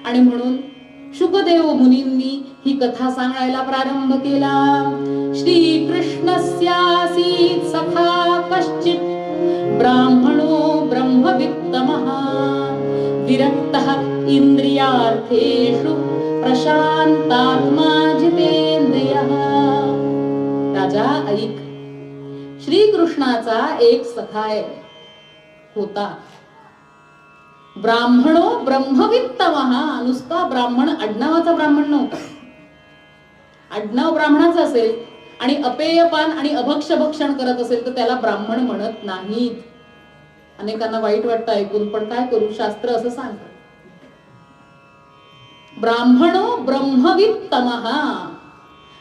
आणि म्हणून शुकदेव मुनींनी ही कथा सांगायला प्रारंभ केला. श्रीकृष्णस्यासीत् सखा कश्चित् ब्राह्मणो ब्रह्मवित्तमः विरक्तः इंद्रियार्थेषु प्रशांतात्मा जितेंद्रियः. राजा ऐक, श्रीकृष्णाचा एक सखाय होता. ब्राह्मणो ब्रह्मवित्तमः, नुसता ब्राह्मण, आडनावाचा ब्राह्मण नव्हता. आडनाव ब्राह्मणाचं असेल आणि अपेयपान आणि अभक्ष भक्षण करत असेल तर त्याला ब्राह्मण म्हणत नाहीत. अनेकांना वाईट वाटतं ऐकून, पण काय करू, शास्त्र असं सांगतं. ब्राह्मणो ब्रह्मवित्तमः,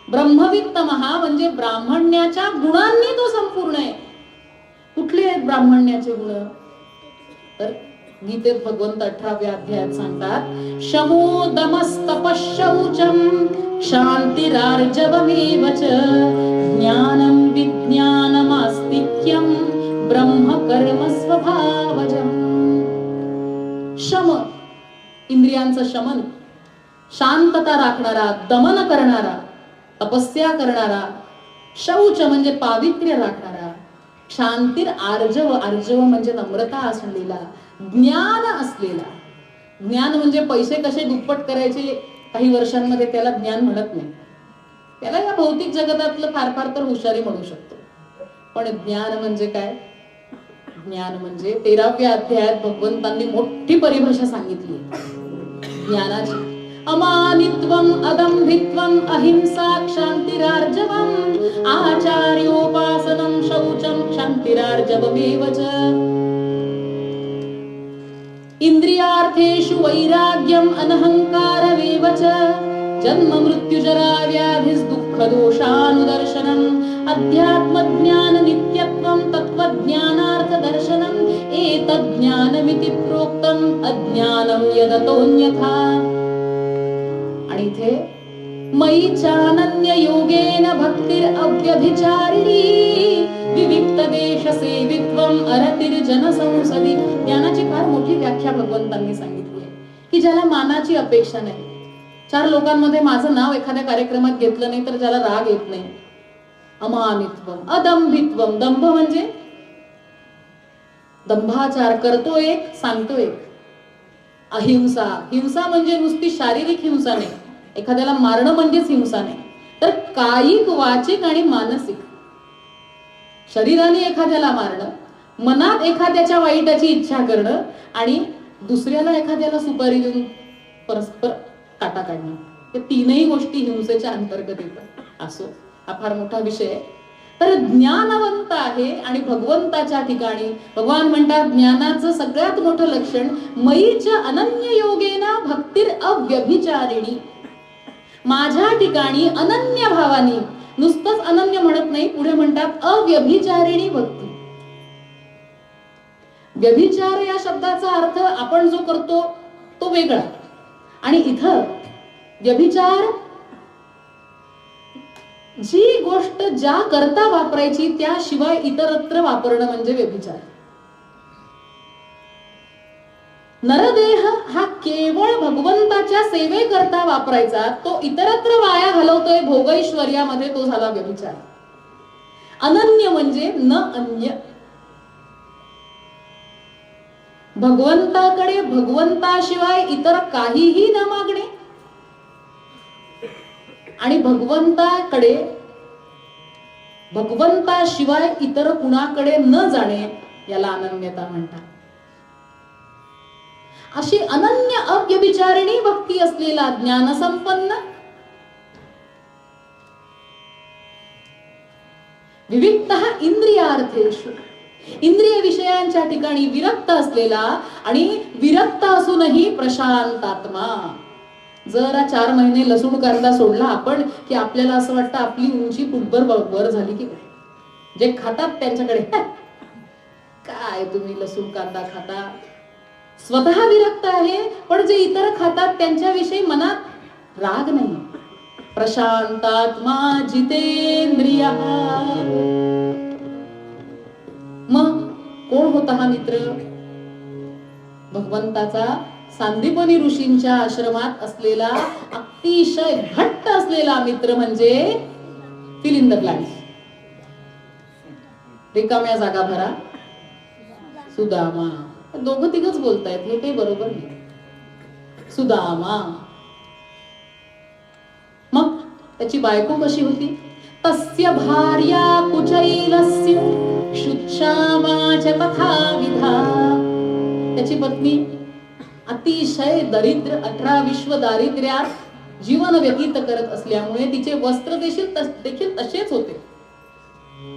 ब्रह्मवित्तमः म्हणजे ब्राह्मण्याच्या गुणांनी तो संपूर्ण आहे. कुठले आहेत ब्राह्मण्याचे गुण? तर गीतेत भगवंत 18व्या अध्यायात सांगतात, शमो दमस्तपशौचम क्षांतिरार्जवमेव च ज्ञानं विज्ञानमास्तिक्यं ब्रह्म कर्म स्वभावजम. शम, इंद्रियांचं शमन, शांतता राखणारा, दमन करणारा, तपस्या करणारा. शौच म्हणजे पावित्र्य राखणारा. क्षांतीर आर्जव, आर्जव म्हणजे नम्रता असलेला, ज्ञान असलेला. ज्ञान म्हणजे पैसे कसे दुप्पट करायचे काही वर्षांमध्ये, त्याला ज्ञान म्हणत नाही. त्याला या भौतिक जगतातलं फार फार तर हुशारी म्हणू शकतो. पण ज्ञान म्हणजे काय? ज्ञान म्हणजे 13व्या अध्यायात भगवंतांनी मोठी परिभाषा सांगितली ज्ञानाची. अमानित्वम अदंभित्वम अहिंसा क्षांतिरार्जवम आचार्योपासनं शौचं क्षांतिरार्जवमेव च इंद्रियार्थेषु वैराग्यम अनहंकारमेव च जन्म मृत्यु जरा व्याधिस् दुःख दोषानुदर्शनम् अध्यात्म ज्ञान नित्यत्वं तत्त्वज्ञानार्थ दर्शनम् एतज्ज्ञानमिति प्रोक्तम् अज्ञानं यदतोऽन्यथा. आणि इथे मयि चानन्य योगेन भक्तिर् अव्यभिचारिणी विविक्त देश सेवित्वम अरतिर्जन संसदी. ज्ञानाची फार मोठी व्याख्या भगवंतांनी सांगितली आहे की ज्याला मानाची अपेक्षा नाही. 4 लोकांमध्ये माझं नाव एखाद्या कार्यक्रमात घेतलं नाही तर ज्याला राग येत नाही. अमानित्वम अदंभित्वम, दंभ म्हणजे दंभाचार, करतो एक सांगतो एक. अहिंसा, हिंसा म्हणजे नुसती शारीरिक हिंसा नाही, एखाद्याला मारणं म्हणजेच हिंसा नाही, तर कायिक वाचिक आणि मानसिक. शरीराने एखाद्याला मारणं, मनात एखाद्याच्या वाईटाची इच्छा करणं आणि दुसऱ्याला एखाद्याला सुपारी देऊन परस्पर काटा काढणं, या तीनही गोष्टी हिंसेच्या अंतर्गत येतात. असो, हा फार मोठा विषय आहे. तर ज्ञानवंत आहे आणि भगवंताच्या ठिकाणी भगवान म्हणतात ज्ञानाचं सगळ्यात मोठं लक्षण मयीच अनन्य योगेना भक्तिर् अव्यभिचारिणी. माझ्या ठिकाणी अनन्य भावानी, नुसतंच अनन्य म्हणत नाही, पुढे म्हणतात अव्यभिचारिणी भक्ती. व्यभिचार या शब्दाचा अर्थ आपण जो करतो तो वेगळा, आणि इथं व्यभिचार जी गोष्ट ज्या करता वापरायची त्याशिवाय इतरत्र वापरणं म्हणजे व्यभिचार. नरदेह हा केवळ भगवंताच्या सेवेकरता वापरायचा, तो इतरत्र वाया घालवतोय भोगैश्वर्यामध्ये, तो झाला व्यभिचार. अनन्य म्हणजे न अन्य. भगवंताकडे भगवंताशिवाय इतर काहीही न मागणे आणि भगवंताकडे भगवंताशिवाय इतर कुणाकडे न जाणे, याला अनन्यता म्हणतात. अशी अनन्य अव्यभिचारिणी भक्ती असलेला ज्ञानसंपन्न, विविक्तः इंद्रियार्थेषु, इंद्रिय विषयांच्या ठिकाणी विरक्त असलेला आणि विरक्त असूनही प्रशांतात्मा. जरा 4 महिने लसूण कांदा सोडला आपण की आपल्याला असं वाटतं आपली उंची फुटभर वर झाली की काय. जे खातात त्यांच्याकडे काय तुम्ही लसूण कांदा खाता, स्वतः विरक्त आहे, पण जे इतर खातात त्यांच्याविषयी मनात राग नाही. प्रशांतात्मा जितेंद्रिय. मग कोण होता हा मित्र? भगवंताचा सांदीपनी ऋषींच्या आश्रमात असलेला अतिशय घट्ट असलेला मित्र म्हणजे फिल इन द ब्लँक्स. रिकाम्या जागा भरा. सुदामा. दोघं तिघच बोलतायत, हे काही बरोबर नाही. सुदामा. मग त्याची बायको कशी होती? तस्य भार्या कुचैलस्य शुच्छामाच तथा विधा. त्याची पत्नी अतिशय दरिद्र, 18 विश्व दारिद्र्यात जीवन व्यतीत करत असल्यामुळे तिचे वस्त्र देखील तसेच होते.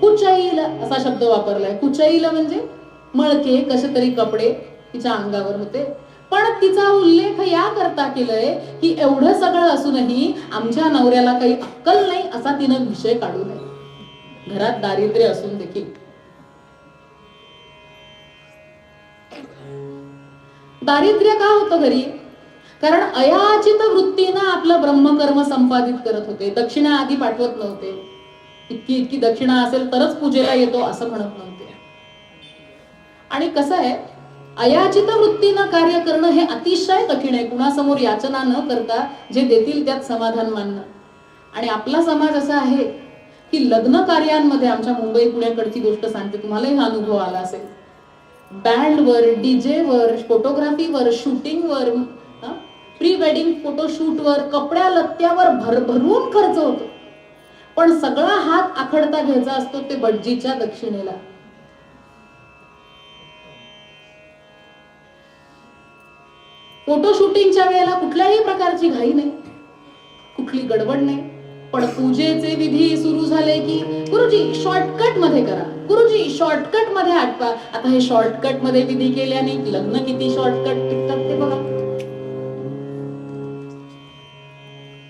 कुचैल असा शब्द वापरलाय. कुचैल म्हणजे मळके, कसे तरी कपडे तिच्या अंगावर होते. पण तिचा उल्लेख या करता केलाय की एवढं सगळं असूनही आमच्या नवऱ्याला काही अक्कल नाही असा तिनं विषय काढू नये, घरात दारिद्र्य असून देखील. दारिद्र्य का होतं घरी? कारण अयाचित वृत्तीनं आपलं ब्रह्मकर्म संपादित करत होते. दक्षिणा आधी पाठवत नव्हते. इतकी इतकी दक्षिणा असेल तरच पूजेला येतो असं म्हणत नव्हते. आणि कसं आहे, अयाचित वृत्तीनं कार्य करणं हे अतिशय कठीण आहे. कुणासमोर याचना न करता जे देतील त्यात समाधान मानणं. आणि आपला समाज असा आहे की लग्न कार्यांमध्ये, आमच्या मुंबई पुण्याकडची गोष्ट सांगते, तुम्हालाही हा अनुभव आला असेल, बँडवर, डीजेवर, फोटोग्राफीवर, शूटिंगवर, प्री वेडिंग फोटोशूटवर, कपड्या लत्त्यावर भरभरून खर्च होतो. पण सगळा हात आखडता घ्यायचा असतो ते भटजीच्या दक्षिणेला. फोटो शूटिंगच्या वेळेला कुठल्याही प्रकारची घाई नाही, कुठली गडबड नाही. पण पूजेचे विधी सुरू झाले की गुरुजी शॉर्टकट मध्ये करा, गुरुजी शॉर्टकट मध्ये आटपा. आता हे शॉर्टकट मध्ये विधी केल्याने लग्न किती शॉर्टकट टिकतात ते बघा.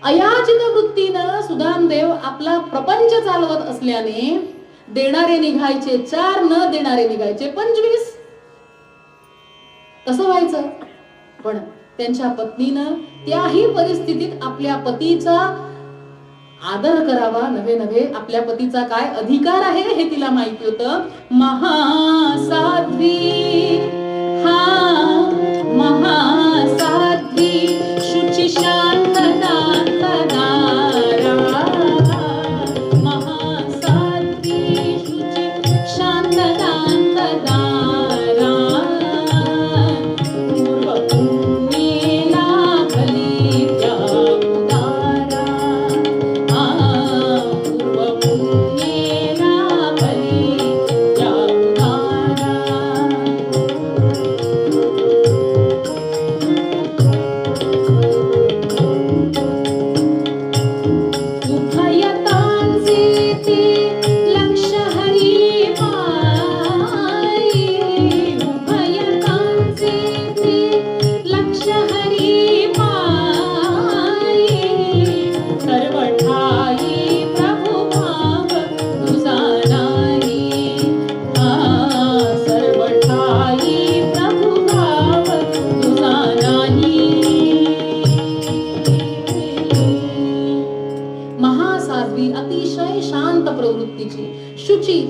अयाचित वृत्तीनं सुदामदेव आपला प्रपंच चालवत असल्याने देणारे निघायचे 4, न देणारे निघायचे 25. कसं व्हायचं? पण त्यांच्या पत्नीनं त्याही परिस्थितीत आपल्या पतीचा आदर करावा. नव्हे आपल्या पतीचा काय अधिकार आहे हे तिला माहिती होतं. महासाध्वी, हा महासाध्वी, शुची शांत दारा. महासाध्वी, शुची शांत दारा.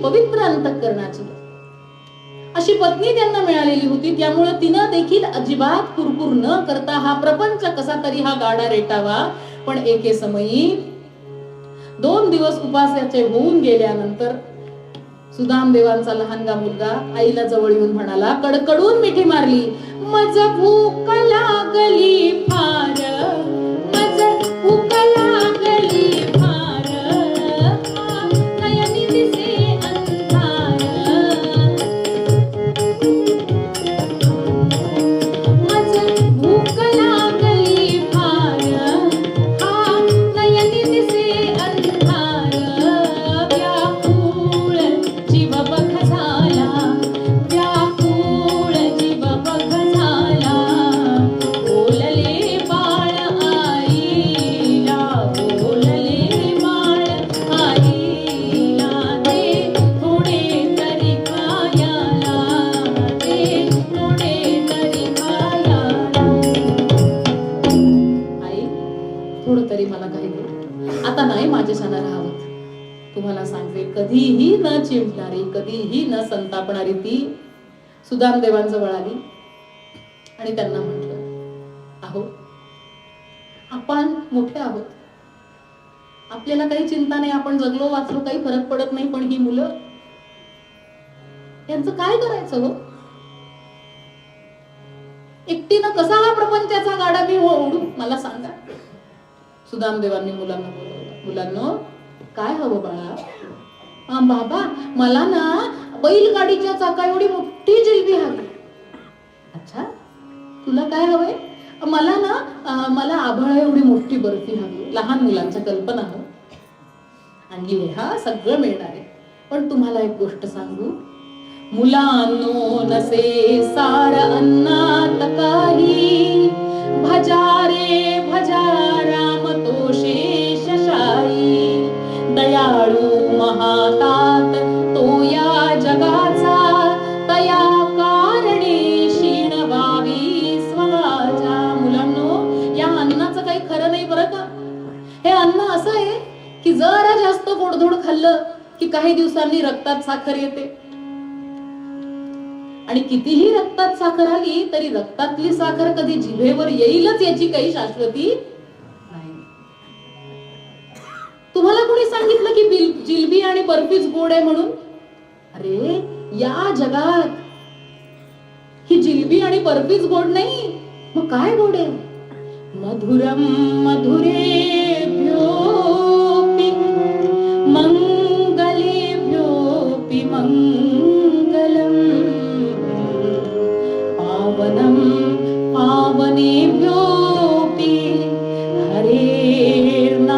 पवित्र अंतःकरणाची अशी पत्नी त्यांना मिळालेली होती. त्यामुळे तिनं देखील अजिबात कुरकुर न करता हा प्रपंच कसा तरी हा गाडा रेटावा. पण एके समयी 2 दिवस उपासाचे होऊन गेल्यानंतर सुदामदेवांचा लहानगा मुलगा आईला जवळ येऊन म्हणाला, कडकडून मिठी मारली, मज भूक लागली फार, मज भूक लागली फार, नयनी दिसे अंधार, मज भूक लागली फार, हा नयनी दिसे अंधार, व्याकुळ जीव बघ झाला, व्याकुळ जीव बघ झाला, बोलले बाळ आईला, बोलले बाळ आईला, दे थोडे तरी खायला, दे थोडे तरी खायला. आई, थोडं तरी मला काही दे, आता नाही माझ्याशानं राहावत. तुम्हाला सांगते, कधीही न चिमटणारी, कधीही न संतापणारी ती सुदामदेवांजवळ आली आणि त्यांना म्हटलं, अहो, आपण मोठे आहोत, आपल्याला काही चिंता नाही, आपण जगलो वाचलो काही फरक पडत नाही, पण ही मुलं, यांचं काय करायचं हो? एकटीनं कसा हा प्रपंचाचा गाडा मी ओढू, मला सांगा. सुदामदेवांनी मुलांना बोलवलं. मुलांनो, काय हवं बाळा? बाबा, मला ना बैलगाडीच्या चाका एवढी मोठी जिलबी हवी. अच्छा, तुला काय हवंय? मला ना मला आभाळ एवढी मोठी बर्फी हवी. लहान मुलांच्या कल्पना हो. आणि हा सगळं मिळणार आहे. पण तुम्हाला एक गोष्ट सांगू, मुलांनो, नसे सार अन्नात काही, भजा रे भजा राम तो शेषशायी. दयाळू महातात तो या जगाचा, तया कारणे क्षीण व्हावी स्वराजा. मुलांनो, या अन्नाचं काही खरं नाही बरं का. हे अन्न असं आहे की जरा जास्त गोडधोड खाल्लं की काही दिवसांनी रक्तात साखर येते, आणि कितीही रक्तात साखर आली तरी रक्तातली साखर कधी जिभेवर येईलच याची काही शाश्वती नाही. तुम्हाला कोणी सांगितलं की जिलबी आणि बर्फीच गोड आहे म्हणून? अरे, या जगात ही जिलबी आणि बर्फीच गोड नाही, मग काय गोड आहे? मधुरम मधुरेभ्योऽपि मंगलेभ्योऽपि मंगलम्, पावनं पावनेभ्योऽपि हरेर्नामैव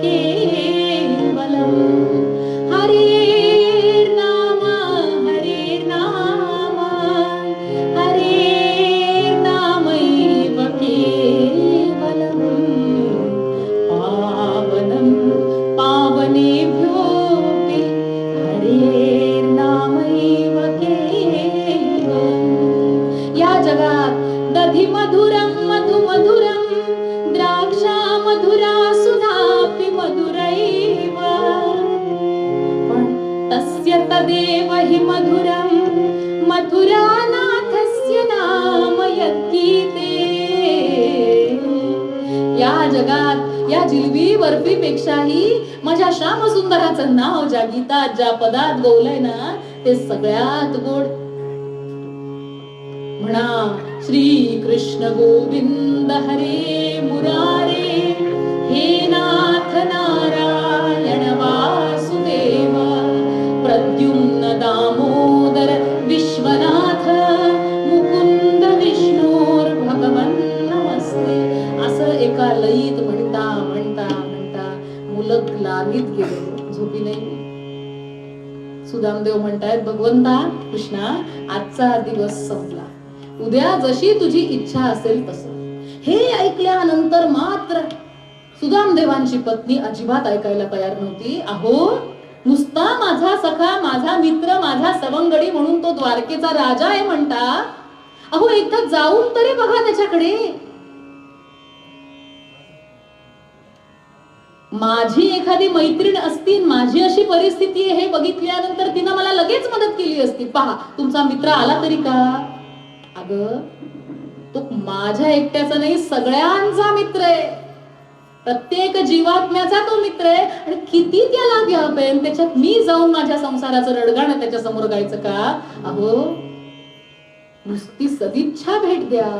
केवलम्. हरेर्नाम हरेर्नाम हरेर्नामैव केवलम्, पावनं पावनेभ्योऽपि हरेर्नामैव केवलम्. या जगात दधी मधुरम मधु मधुरम, द्राक्षा मधुरा सुधापि मधुरैव, पण तस्य तदेव हि मधुरम मथुरानाथस्य नाम यद्गीते. या जगात या जिलबी बर्फी पेक्षाही माझ्या श्यामसुंदराचं नाव ज्या गीतात ज्या पदात गोवलंय ना, ते सगळ्यात गोड. म्हणा, श्री कृष्ण गोविंद हरे मुरारे, हे नाथ नारायण वासुदेव, प्रद्युम्न दामोदर विश्वनाथ, मुकुंद विष्णूर भगवन नमस्ते. असं एका लयीत म्हणता म्हणता म्हणता मुलं लागीत गेले, झोपी नाही. सुदामदेव म्हणतायत, भगवंता कृष्णा, आजचा दिवस संपला, उद्या जशी तुझी इच्छा असेल तसं. हे ऐकल्यानंतर मात्र सुदामदेवांची पत्नी अजिबात ऐकायला तयार नव्हती. अहो, नुसता माझा सखा, माझा मित्र, माझा सवंगडी म्हणून तो द्वारकेचा राजा आहे म्हणता, अहो एकदा जाऊन तरी बघा त्याच्याकडे. माझी एखादी मैत्रीण असती, माझी अशी परिस्थिती आहे हे बघितल्यानंतर तिनं मला लगेच मदत केली असती. पहा, तुमचा मित्र आला तरी का? अगं, तो माझ्या एकट्याचा नाही, सगळ्यांचा मित्र आहे, प्रत्येक जीवात्म्याचा तो मित्र आहे. आणि किती त्याला घ्यावेन, त्याच्यात मी जाऊन माझ्या संसाराचं रडगाणं त्याच्या समोर गायचं का? अहो, नुसती सदिच्छा भेट द्या.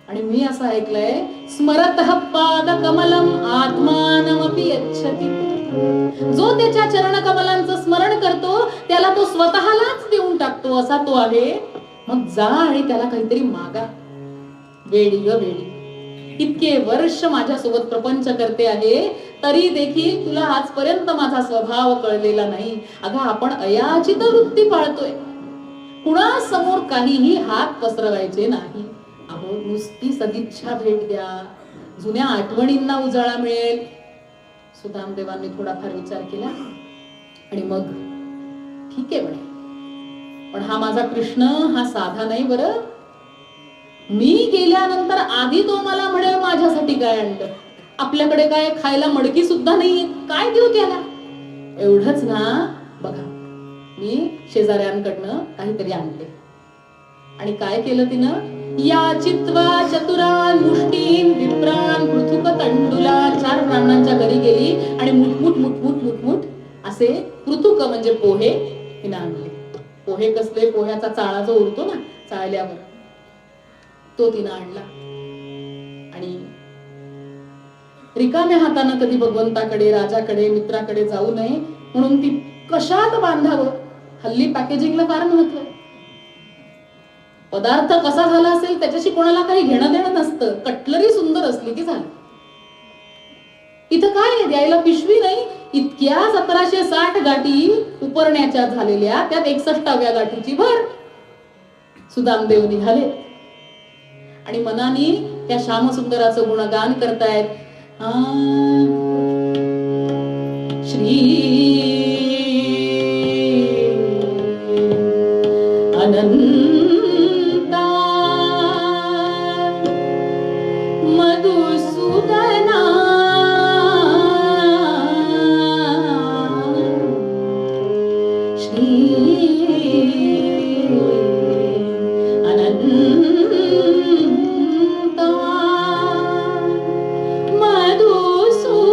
आणि मी असं ऐकलंय, स्मरतः पाद कमलम आत्मानमपि यच्छति. जो त्याच्या चरण कमलांचं स्मरण करतो त्याला तो स्वतःलाच देऊन टाकतो, असा तो आहे. मग जा आणि त्याला काहीतरी मागा. वेडी ग वेडी, इतके वर्ष माझ्यासोबत प्रपंच करते आहे तरी देखील तुला आजपर्यंत माझा स्वभाव कळलेला नाही. अगं, आपण अयाचित वृत्ती पाळतोय, कुणासमोर काहीही हात पसरवायचे नाही. अहो, नुसती सदिच्छा भेट द्या, जुन्या आठवणींना उजाळा मिळेल. सुदामदेवांनी थोडाफार विचार केला आणि मग ठीक आहे म्हणे, पण हा माझा कृष्ण हा साधा नाही बरं. मी गेल्यानंतर आधी तो मला म्हणेल माझ्यासाठी काय आणलं, आपल्याकडे काय खायला मडकी सुद्धा नाही, काय देऊ त्याला. एवढंच ना, बघा मी शेजाऱ्यांकडनं काहीतरी आणले. आणि काय केलं तिनं, या चित्वा चतुरान मुष्टीन विप्रान पृथुक तंडुला. 4 ब्राह्मणांच्या घरी गेली आणि मुठमुठ मुठमुठ मुठमुठ असे पृथुक म्हणजे पोहे तिने आणले. पोहे कसले, पोह्याचा चाळा जो उरतो ना चाळल्यावर, तो तिने आणला. आणि रिकाम्या हाताने कधी भगवंताकडे, राजाकडे, मित्राकडे जाऊ नये म्हणून ती कशात बांधावं. हल्ली पॅकेजिंगला फार महत्व आहे. पदार्थ कसा झाला असेल त्याच्याशी कोणाला काही घेणं देणं नसतं. कटलरी सुंदर असली की झालं. इथं काय आहे, द्यायला पिशवी नाही. इतक्या 1760 गाठी उपरण्याच्या झालेल्या, त्यात 61व्या गाठीची भर. सुदामदेव निघाले आणि मनाने त्या श्यामसुंदराचं गुणगान करतायत. श्री अनंता मधुसूदना श्री अनंता मधुसूदना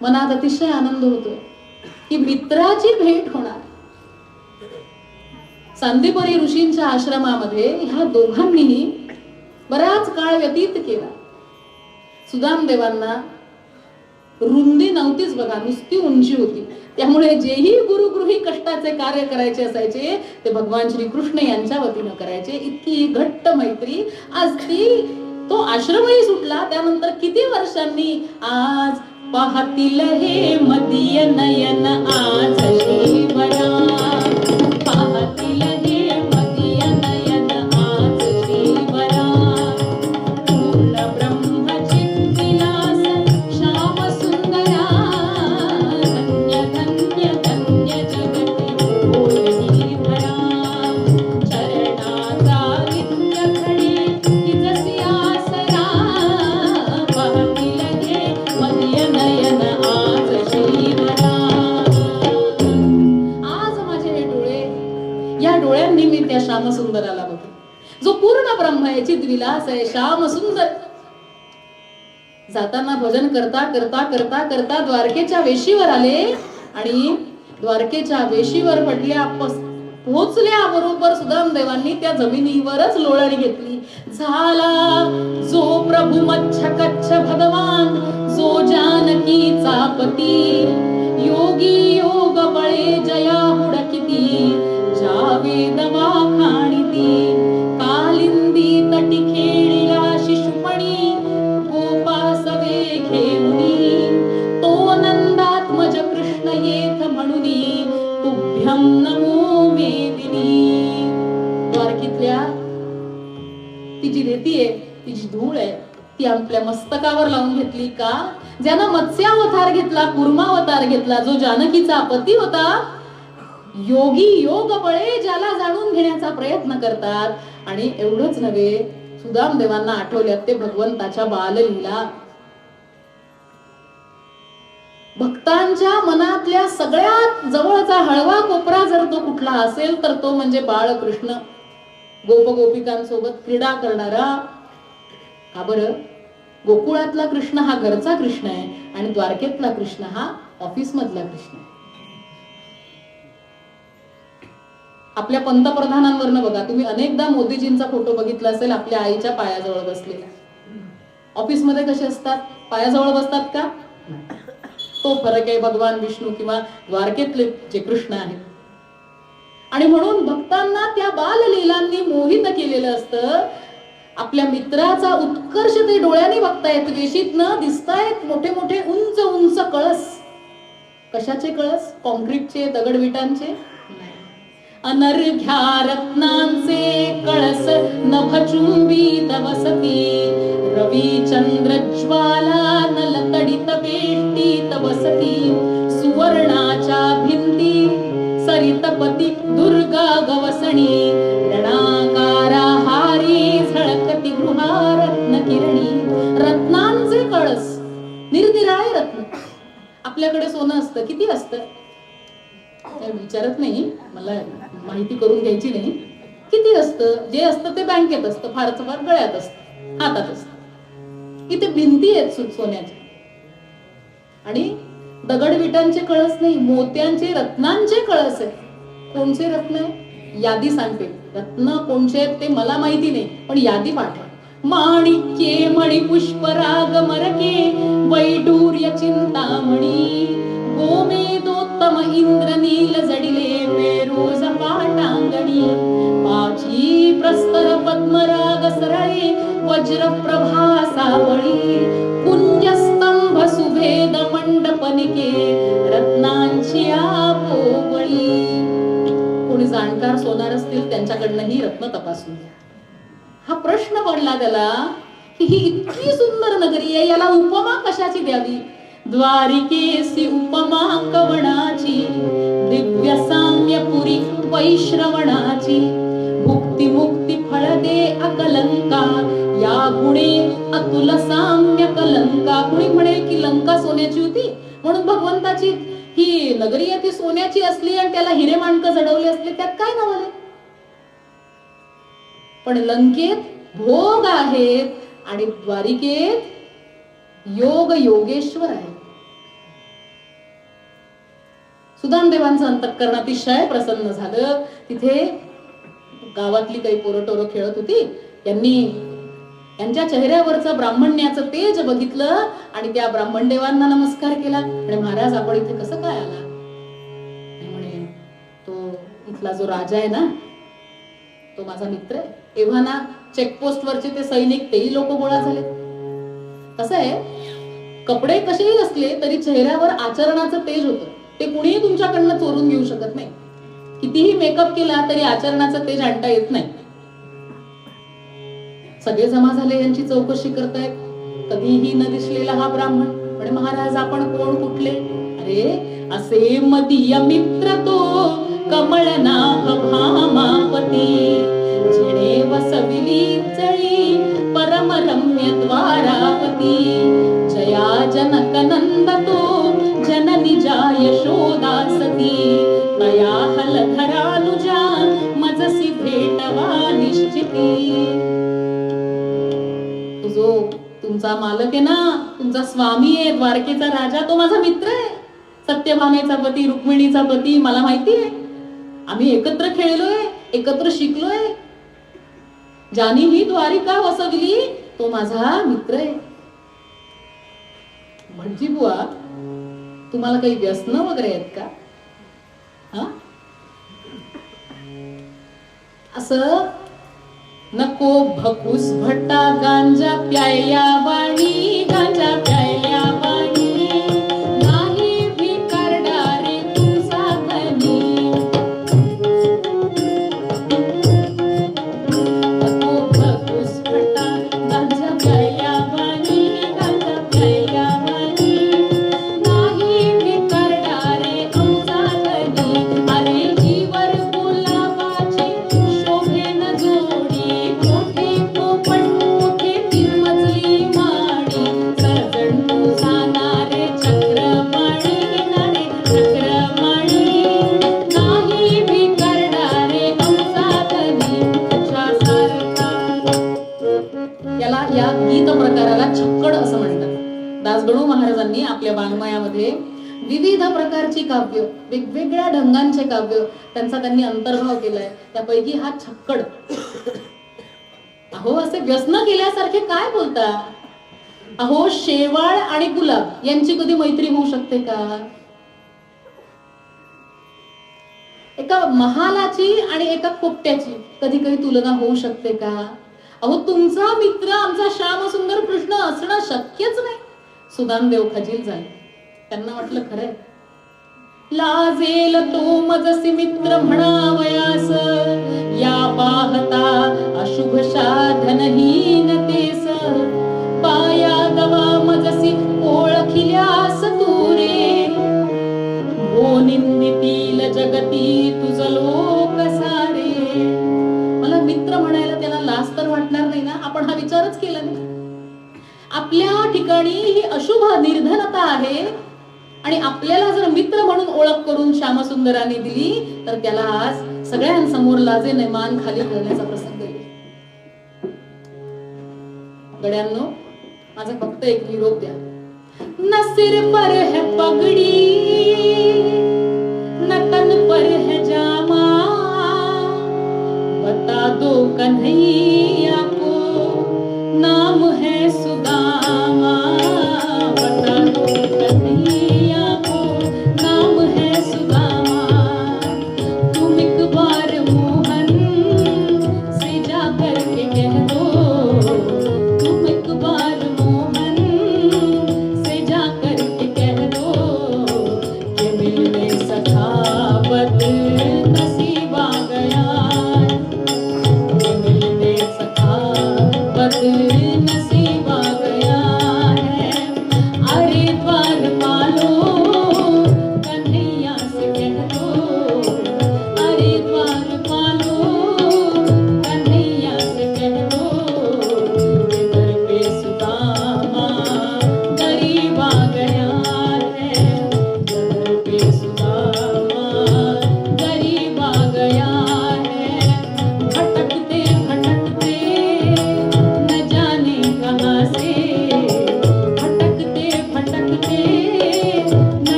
मनात अतिशय आनंद होतोय की मित्राची भेट होणार. सांदीपनी ऋषींच्या आश्रमामध्ये ह्या दोघांनीही बराच काळ व्यतीत केला. सुदामदेवांना रुंदी नव्हतीच बघा, नुसती उंची होती. त्यामुळे जेही गुरुगृही कष्टाचे कार्य करायचे असायचे ते भगवान श्रीकृष्ण यांच्या वतीनं करायचे. इतकी घट्ट मैत्री. आज तो आश्रमही सुटला. त्यानंतर किती वर्षांनी आज पाहतील हे मदीय नयन आज श्रीवरा, पाहतील हे मदीय नयन आज श्रीवरा, पूर्ण ब्रह्मचित विलास श्याम सुंदरा, धन्य धन्य धन्य जगती होई भरा, चरणाचा नित्य खडे तिजसी आसरा, पाहतील हे मदीय नयन आज श्रीवरा. आज माझे हे डोळे, या डोळ्यांनी मी त्या श्यामसुंदराला बघे जो पूर्ण ब्रह्म आहे, चिद्विलास आहे, श्याम सुंदर. जाताना भजन करता करता करता करता द्वारकेच्या वेशीवर आले आणि द्वारकेच्या वेशीवर पडल्या. पोहोचल्या बरोबर सुदामदेवांनी त्या जमिनीवरच लोळणी घेतली. झाला जो प्रभू मच्छ कच्छ भगवान, जो जानकीचा पती, योगी योग बळे जया हुडकिती, जावे दवा खाणिती, कालिंदी तटी खेळीला शिशुपणी, गोपासवे घेऊनी, तो नंदात्मज कृष्ण येथ म्हणुनी, तुभ्यं नमो मेदिनी. द्वारकीतल्या ती जी रेती आहे, ती जी धूळ आहे, ती आपल्या मस्तकावर लावून घेतली का? ज्यानं मत्स्यावतार घेतला, कुर्मावतार घेतला, जो जानकीचा पती होता, योगी योग बळे ज्याला जाणून घेण्याचा प्रयत्न करतात. आणि एवढंच नव्हे, सुदामदेवांना आठवल्यात ते भगवंताच्या बाललीला. भक्तांच्या मनातल्या सगळ्यात जवळचा हळवा कोपरा जर तो कुठला असेल तर तो म्हणजे बाळकृष्ण, गोपगोपिकांसोबत क्रीडा करणारा. का बरं? गोकुळातला कृष्ण हा घरचा कृष्ण आहे आणि द्वारकेतला कृष्ण हा ऑफिस मधला कृष्ण आहे. आपल्या पंतप्रधानांवरनं बघा, तुम्ही अनेकदा मोदीजींचा फोटो बघितला असेल आपल्या आईच्या पायाजवळ बसलेला. ऑफिसमध्ये कसे असतात? पायाजवळ बसतात का? तो फरक आहे भगवान विष्णू किंवा द्वारकेतले जे कृष्ण आहेत. आणि म्हणून भक्तांना त्या बाललीलांनी मोहित केलेलं असतं. आपल्या मित्राचा उत्कर्ष ते डोळ्यांनी बघतायत, वेशीत न दिसतायत मोठे मोठे उंच उंच कळस. कशाचे कळस? कॉन्क्रीटचे, दगडविटांचे? अनर्घ्या रत्नांचे कळस नभचुंबित वसती, रवी चंद्र ज्वाला नलतडित वेष्टीत वसती, सुवर्णाच्या भिंती सरितपती दुर्गा गवसणी, रणाकारा हारी झळकती गृहा रत्न किरणी. रत्नांचे कळस, निरनिराळे रत्न. आपल्याकडे सोनं असतं, किती असतं? विचारत नाही, मला माहिती करून घ्यायची नाही. किती असतं? जे असतं ते बँकेत असतं, फारच फार गळ्यात असतं, हातात असतं. इथे भिंती आहेत सोन्याच्या आणि दगडविटांचे कळस नाही, मोत्यांचे रत्नांचे कळस आहेत. कोणचे रत्न आहे? यादी सांगते. रत्न कोणचे आहेत ते मला माहिती नाही, पण यादी पाठवा. माणिक्ये मणिपुष्पराग मरके, वैडूर्य चिंतामणी, गोमेदोत्तम इंद्रनील जडिले, पेरोज पाटांगणी, पाची प्रस्तर पद्मराग सरळे, वज्रप्रभा सावळी, कुंजस्तंभ सुभेद मंडपनिके, रत्नांची आपोवळी. कोणी जाणकार सोनार असतील त्यांच्याकडनं ही रत्न तपासून घ्या. हा प्रश्न पडला त्याला की ही इतकी सुंदर नगरी आहे, याला उपमा कशाची द्यावी? द्वारिकेसी उपमा कवणाची, दिव्य साम्यपुरी वैश्रवणाची, भुक्ती मुक्ती फळ दे अकलंका, या गुणे अतुल साम्य कलंका. कुणी म्हणेल की लंका सोन्याची होती म्हणून भगवंताची ही नगरी आहे ती सोन्याची असली आणि त्याला हिरे माणकं जडवले असले, त्यात काय नवले? पण लंकेत भोग आहेत आणि द्वारिकेत योग योगेश्वर आहे. सुदामदेवांचं अंतःकरण अतिशय प्रसन्न झालं. तिथे गावातली काही पोरटोरं खेळत होती. यांच्या चेहऱ्यावरचं ब्राह्मण्याचं तेज बघितलं आणि त्या ब्राह्मण देवांना नमस्कार केला. आणि महाराज, आपण इथे कसं काय आला? म्हणे, तो इथला जो राजा आहे ना, तो माझा मित्र आहे. एव्हा ना चेकपोस्ट वरचे ते सैनिक, तेही लोक गोळा झाले. कसं आहे, कपडे कसेही असले तरी चेहऱ्यावर आचरणाचं तेज होतं. ते कुणीही तुमच्याकडनं चोरून घेऊ शकत नाही. कितीही मेकअप केला तरी आचरणाचं तेज आणता येत नाही. सगळे जमा झाले, यांची चौकशी करतायत. कधीही न दिसलेला हा ब्राह्मण म्हणे, महाराज आपण कोण, कुठले? अरे, असे मदीय मित्र तो कमळनाभ भामापती, जिणे वसविली चळी परमरम्य द्वारावती. जया जनक नंद तो जननी जा यशोदा सती, तया हलधरानुजा मजसी भेटवा निश्चिती. जो तुमचा मालक आहे ना, तुमचा स्वामी आहे, द्वारकेचा राजा, तो माझा मित्र आहे. सत्यभामेचा पती, रुक्मिणीचा पती, मला माहिती आहे. आम्ही एकत्र खेळलोय, एकत्र शिकलोय. ज्यानी ही द्वारिका वसवली तो माझा मित्र आहे. भटजी बुवा, तुम्हाला काही व्यसन वगैरे आहेत का? असं नको भकुस भट्टा गांजा प्यायल्या वाणी, गांजा प्यायल्या वाणी, नाही भिकारडारे तुमचा धनी. नको भकुस भट्टा गांजा प्यायल्या वाणी, गांजा प्यायल्या वाणी, नाही भिकारडारे तुमचा धनी. अरे जीवर गुलाबाची शोभेन जोडी, या गीत प्रकाराला छक्कड असं म्हणतात. दासगणू महाराजांनी आपल्या वाङ्मयामध्ये विविध प्रकारची काव्य, वेगवेगळ्या ढंगांचे काव्य, त्यांनी अंतर्भाव केलाय. त्यापैकी हा छक्कड. अहो, असे व्यसन केल्यासारखे काय बोलता? अहो, शेवाळ आणि गुलाब यांची कधी मैत्री होऊ शकते का? एका महालाची आणि एका पोपट्याची कधी कधी तुलना होऊ शकते का? अहो, तुमचा मित्र आमचा श्यामसुंदर कृष्ण असणं शक्यच नाही. सुदामदेव खजील झाले. त्यांना वाटलं, खरंय, लाजेल तो मजसी मित्र म्हणावयास, या पाहता अशुभ साधनहीन तेस, पाया गवा मजसी ओळखिल्यास तुरे, हो निंदितील जगती तुझ लोक सारे. मला मित्र म्हणायला त्याला लाज तर वाटणार नाही ना? आपण हा विचारच केला नाही. आपल्या ठिकाणी ही अशुभ निर्धनता आहे आणि आपल्याला जर मित्र म्हणून ओळख करून श्यामसुंदराने दिली तर त्याला आज सगळ्यांसमोर लाजेने मान खाली करण्याचा प्रसंग येईल. गड्यांनो, माझा फक्त एक निरोप द्या. न सिर पर है पगड़ी, न तन पर है जामा, बता दो कन्हैया को नाम है सुदामा, बता दो कन्हैया को नाम है सुदामा. तुम एक बार मोहन से जा करके कह दो, तुम एक बार मोहन से जा करके कह दो, कि मिलने सखावत नसीब आ गया, कि मिलने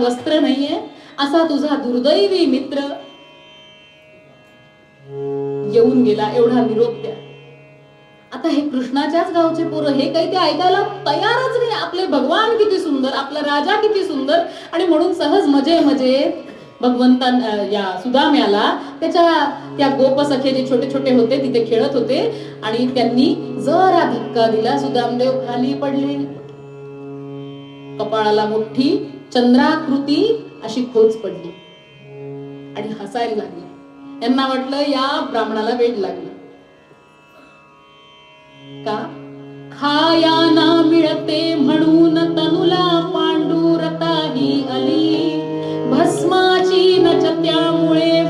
वस्त्र नाहीये असा तुझा दुर्दैवी मित्र येऊन गेला, एवढा निरोप द्या. आता हे कृष्णाच्याच गावचे पोरं, हे काही ते ऐकायला तयारच नाही. आपले भगवान किती सुंदर, आपला राजा किती सुंदर, आणि म्हणून सहज मजे भगवंता या सुदाम्याला त्याच्या त्या गोपसखे जे छोटे छोटे होते तिथे खेळत होते आणि त्यांनी जरा धक्का दिला. सुदामदेव खाली पडले. कपाळाला मोठी चंद्राकृती अशी खोच पडली आणि हसायला लागले. यांना वाटलं या ब्राह्मणाला वेड लागलं. का? खाया ना मिळते म्हणून तनुला पांडुरताही आली, भस्माची नच त्यामुळे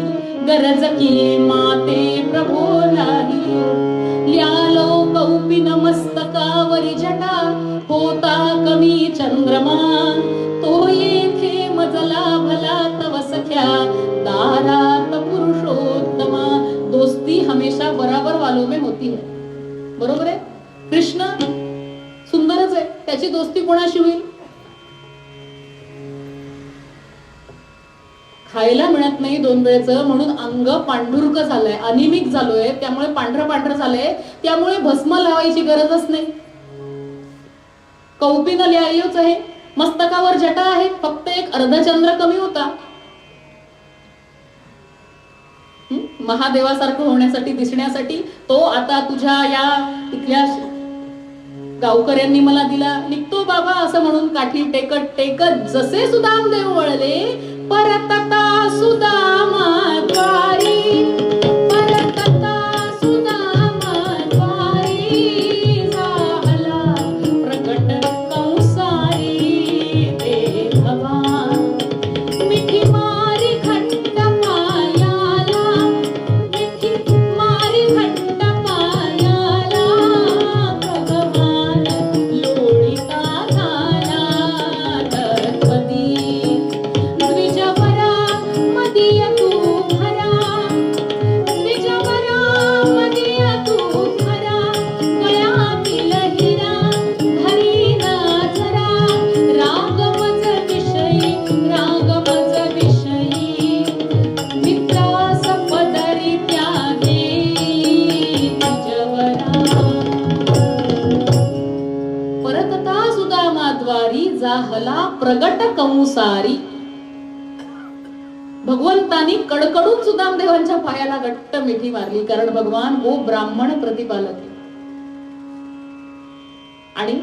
गरज की माते प्रभो नाही. ल्यालो कौपिन मस्तकावरी जटा, होता कमी चंद्रमा, तो येथे मजला भला तव सख्या दारात पुरुषोत्तमा. दोस्ती हमेशा बराबर वालों में होती है. बरोबर आहे. कृष्ण सुंदरच आहे, त्याची दोस्ती कोणाशी होईल? खायला मिळत नाही 2 वेळेचं म्हणून अंग पांढुरक झालंय, अनिमिक झालोय, त्यामुळे पांढरं झालंय, त्यामुळे भस्म लावायची गरजच नाही. कौपिन ल्यायोच आहे, मस्तकावर जटा आहे, फक्त एक अर्धचंद्र कमी होता. महादेवासारखं होण्यासाठी, दिसण्यासाठी तो आता तुझ्या या इथल्या गावकऱ्यांनी मला दिला, निघतो बाबा असं म्हणून काठी टेकत टेकत जसे सुदामदेव वळले, परतता सुदामा द्वारी, परतता सुदामा द्वारी, झाला प्रकट कंसारी ते भगवान. मिठी मारी खंड पायाला, मिठी मारी खंड पायाला, भगवान लोळीता झाला तत्पदी. द्विजवरा मदीय तू भरा, द्विजवरा मदीय तू भरा, गळ्यातील हिरा धरी नाचरा, रागमज विषयी, रागमज विषयी, मित्रास पदरी त्यागे द्विजवरा. परतता सुदामाद्वारी, जाहला प्रगट कंसारी. भगवंतानी कडकडून सुदामदेवांच्या पायाला घट्ट मिठी मारली, कारण भगवान गो ब्राह्मण प्रतिपालक आहे. आणि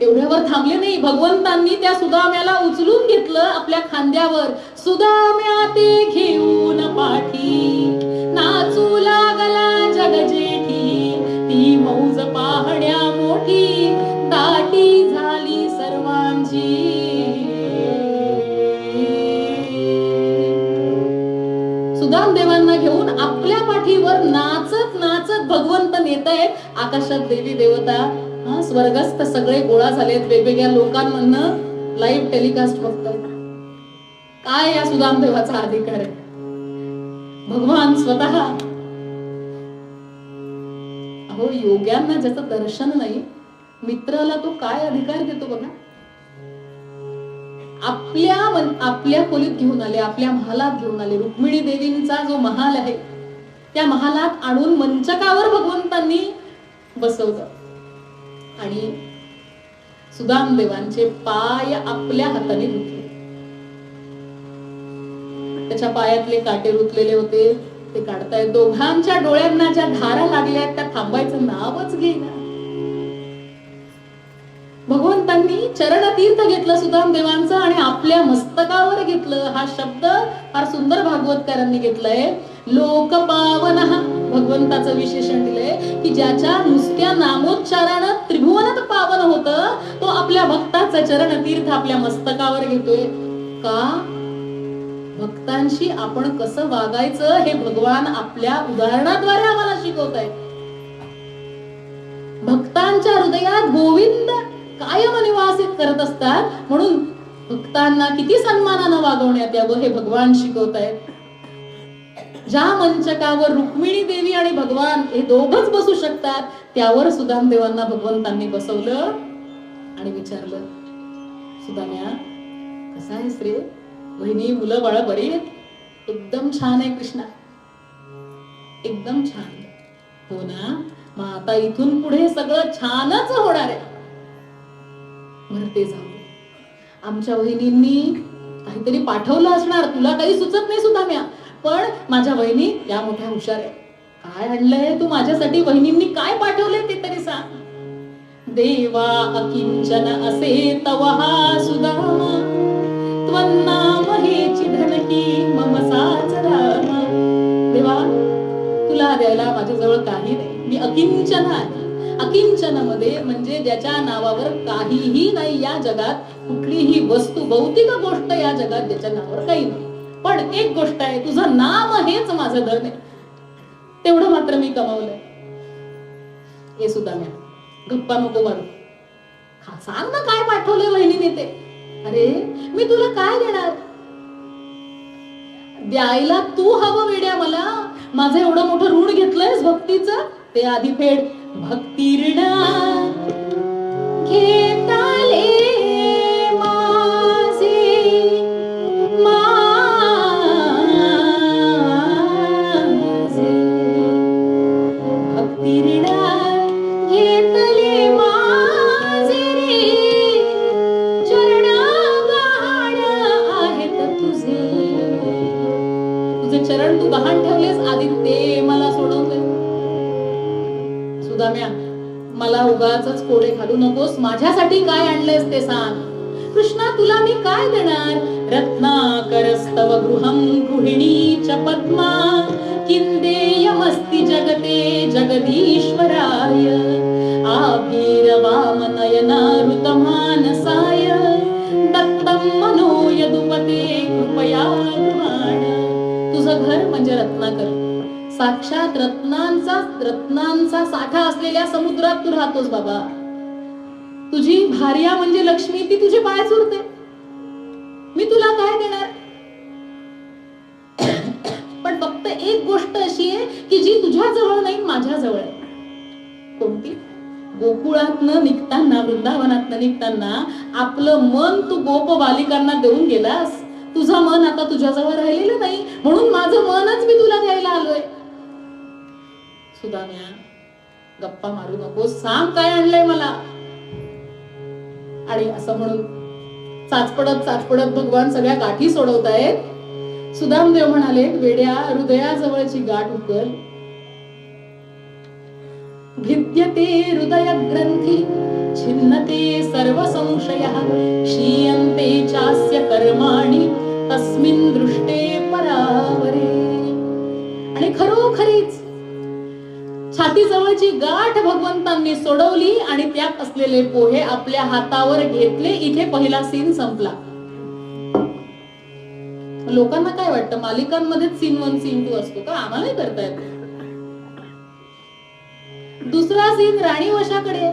एवढ्यावर थांबले नाही, भगवंतांनी त्या सुदाम्याला उचलून घेतलं आपल्या खांद्यावर. सुदाम्या ते घेऊन पाठी, नाचू लागला जगजेठी, ती मौज पाहण्या मोठी, दाटी झाली सर्वांची. सुदामदेवांना घेऊन आपल्या पाठीवर नाचत नाचत भगवंत नेतायत. आकाशात देवी देवता, स्वर्गस्थ सगळे गोळा झालेत, वेगवेगळ्या लोकांमधनं लाईव्ह टेलिकास्ट बघतायत. काय या सुदामदेवाचा अधिकार आहे? भगवान स्वतः. अहो, योग्यांना ज्याचं दर्शन नाही, मित्राला तो काय अधिकार देतो बघा. आपल्या खोलीत घेऊन आले, आपल्या महालात घेऊन आले. रुक्मिणी देवींचा जो महाल आहे त्या महालात आणून मंचकावर भगवंतांनी बसवलं आणि सुदामदेवांचे पाय आपल्या हाताने धुतले. त्याच्या पायातले काटे रुतलेले होते, ते काढतायत. दोघांच्या डोळ्यांना ज्या धारा लागल्या त्या थांबायचं नावच घेईना. भगवंतांनी चरणतीर्थ घेतलं सुदामदेवांचं आणि आपल्या मस्तकावर घेतलं. हा शब्द फार सुंदर भागवतकारांनी घेतलाय. लोकपावनः भगवंताचं विशेषण दिलंय की ज्याच्या नुसत्या नामोच्चारानं त्रिभुवनात पावन होतं, तो आपल्या भक्ताचं चरणतीर्थ आपल्या मस्तकावर घेतोय. का? भक्तांशी आपण कसं वागायचं हे भगवान आपल्या उदाहरणाद्वारे आम्हाला शिकवतायत. भक्तांच्या हृदयात गोविंद कायम निवासित करत असतात, म्हणून भक्तांना किती सन्मानानं वागवण्यात यावं हे भगवान शिकवतायत. ज्या मंचकावर रुक्मिणी देवी आणि भगवान हे दोघच बसू शकतात, त्यावर सुदामदेवांना भगवंतांनी बसवलं आणि विचारलं, सुदाम्या कसा आहेस रे? वहिनी मुलं बाळ बरी आहेत? एकदम छान आहे कृष्णा, एकदम छान. हो ना, मग आता इथून पुढे सगळं छानच होणार आहे. बरं ते जाऊ दे. आमच्या वहिनींनी काहीतरी पाठवलं असणार, तुला काही सुचत नाही सुद्धा म्या, पण माझ्या वहिनी या मोठ्या हुशार आहे. काय आणलंय तू माझ्यासाठी? वहिनींनी काय पाठवलंय ते तरी सांग. देवा अकिंचन असे तवहा सुदामा, त्वन्नाम हेची धनकी मम साच रामा. देवा तुला द्यायला माझ्याजवळ काही नाही, मी अकिंचन आहे. अकिंचन मध्ये म्हणजे ज्याच्या नावावर काहीही नाही या जगात, कुठलीही वस्तू भौतिक गोष्ट या जगात ज्याच्या नावावर काही नाही. पण एक गोष्ट आहे, तुझं नाम हेच माझं धन आहे. तेवढं मात्र मी कमावलंय. हे सुद्धा मी गप्पा नको मारू, सांग ना काय पाठवलंय वहिनीने ते. अरे मी तुला काय देणार? द्यायला तू हवं वेड्या मला. माझं एवढं मोठं ऋण घेतलंयस भक्तीचं, ते आधी फेड. भक्ती ऋण घेताले माझे माझे, भक्ती ऋण घेतले माझे रे, चरणा गहाण आहेत तुझे. तुझे चरण तू गहाण ठेवलेस, आधी ते मला सोडवले. सुदाम्या मला उगाचच कोडे घालू नकोस. माझ्यासाठी काय आणलेस ते सांग. कृष्णा तुला मी काय देणार? रत्नाकरस्तव गृहं गृहिणीच पद्मा, किंदेयमस्ति जगते जगदीश्वराय. आभीरवाम नयनारुतमानसाय, दत्तं मनो यदुपते कृपया गृहाण. तुझं घर म्हणजे रत्नाकर, साक्षात रत्नांचा साठा असलेल्या समुद्रात तू राहतोस बाबा. तुझी भार्या म्हणजे लक्ष्मी, ती तुझे पाय चुरते. मी तुला काय देणार? पण फक्त एक गोष्ट अशी आहे की जी तुझ्या जवळ नाही, माझ्या जवळ आहे. कोणती? गोकुळातनं निघताना, वृंदावनातनं निघताना आपलं मन तू गोप बालिकांना देऊन गेलास. तुझं मन आता तुझ्याजवळ राहिलेलं नाही, म्हणून माझं मनच मी तुला द्यायला आलोय. सुदाम्या गप्पा मारू नको, सांग काय आणलंय मला. आणि असं म्हणून चाचपडत भगवान सगळ्या गाठी सोडवतायत. सुदामदेव म्हणाले, वेड्या हृदयाजवळची गाठ उकल. भिद्यते हृदय ग्रंथी छिन्नते सर्व संशयः, क्षीयन्ते चास्य कर्माणि तस्मिन् दृष्टे परावरे. आणि खरोखरीच छाती जवळची गाठ भगवंतांनी सोडवली आणि त्यात असलेले पोहे आपल्या हातावर घेतले. इथे पहिला सीन संपला. लोकांना काय वाटतं, मालिकांमध्येच सीन 1 सीन 2 असतो का? आम्हालाही करता येतो. दुसरा सीन राणी वशाकडे.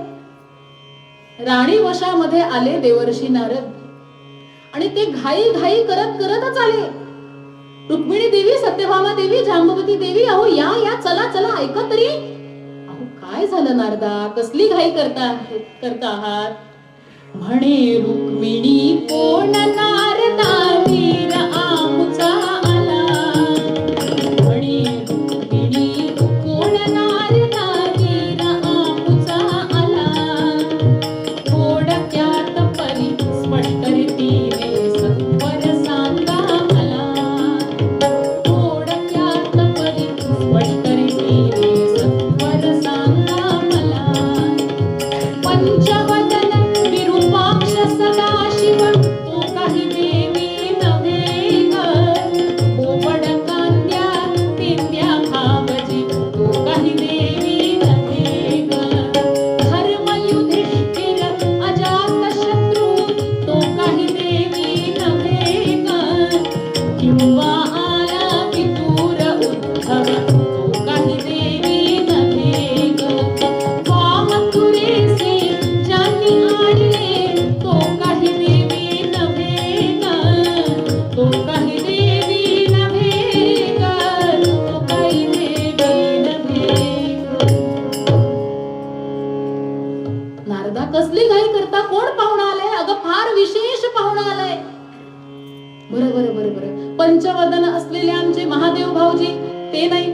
राणी वशामध्ये आले देवर्षी नारद आणि ते घाई घाई करतच आले. रुक्मिणी देवी, सत्यभामा देवी, जांबवती देवी, अहो या या, चला चला, ऐका तरी. अहो काय झालं नारदा, कसली घाई करता आहात? म्हणे रुक्मिणी कोण नारदा, वीर आमुचा आला. म्हणे रुक्मिणी कोण नारदा, वीर आमुचा आला. थोडक्यात परी स्पष्ट रीतीने सत्वर सांगा मला. थोडक्यात परी स्पष्ट रीतीने सत्वर सांगा मला. पंचवदन विरूपाक्ष सदाशिव, तो काही देवी वदन असलेले आमचे महादेव भाऊजी ते नाही.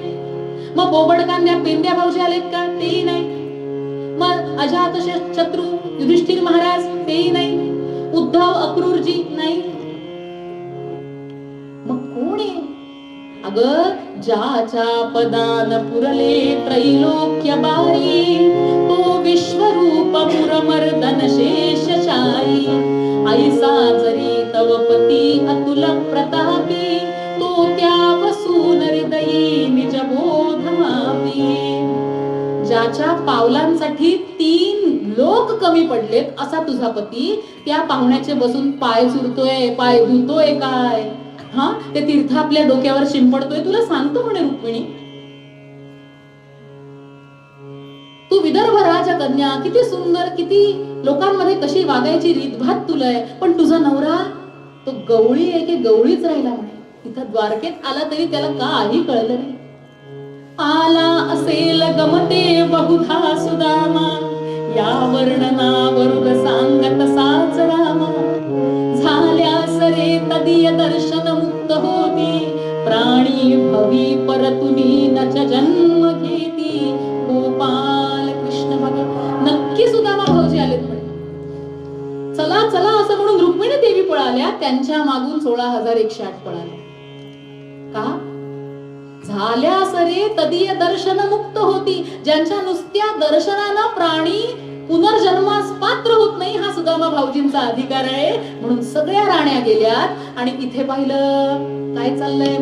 मग बोबडकांद्या पेंद्या भाऊजी आलेत का? तेही नाही. मग अजात शत्रू युधिष्ठिर महाराज तेही नाही. उद्धव अक्रूरजी नाही. मग कोण आहे? अगं ज्याच्या पदान पुरले त्रैलोक्य बारी, तो विश्वरूप पुरमर्दन शेषशायी. ऐसा जरी तव पती अतुल प्रतापी, तो त्या वसून हृदयी निज बोध मापी. ज्याच्या पावलांसाठी 3 लोक कमी पडलेत असा तुझा पती त्या पाहुण्याचे बसून पाय चुरतोय, पाय धुतोय काय? हा, ते तीर्थ आपल्या डोक्यावर शिंपडतोय. तुला सांगतो म्हणे रुक्मिणी, तू विदर्भ राजकन्या, किती सुंदर, किती लोकांमध्ये कशी वागायची रीतभात तुला आहे. पण तुझा नवरा तो गवळी आहे की गवळीच राहिला म्हणे. इथं द्वारकेत आला तरी त्याला काही कळलं नाही. आला असेल गमते बहुधा सुदामा, या वर्णनावरून सांगत साच रामा. झाल्यास रे तदीय दर्शन मुक्त होती, प्राणी भवी परतुनी नच जन्म घेती. गोपाल कृष्ण भगवान. नक्की सुदामा भाऊजी आलेत म्हणे. चला चला असं म्हणून रुक्मिणी देवी पळाल्या. त्यांच्या मागून 16,108 पळाल्या. का? झाल्या सरे तदीय दर्शन मुक्त होती. ज्यांच्या नुसत्या दर्शनानं प्राणी पुनर्जन्मास पात्र होत नाही, हा सुदामा भाऊजींचा अधिकार आहे. म्हणून सगळ्या राण्या गेल्यात. आणि इथे पाहिलं काय चाललंय.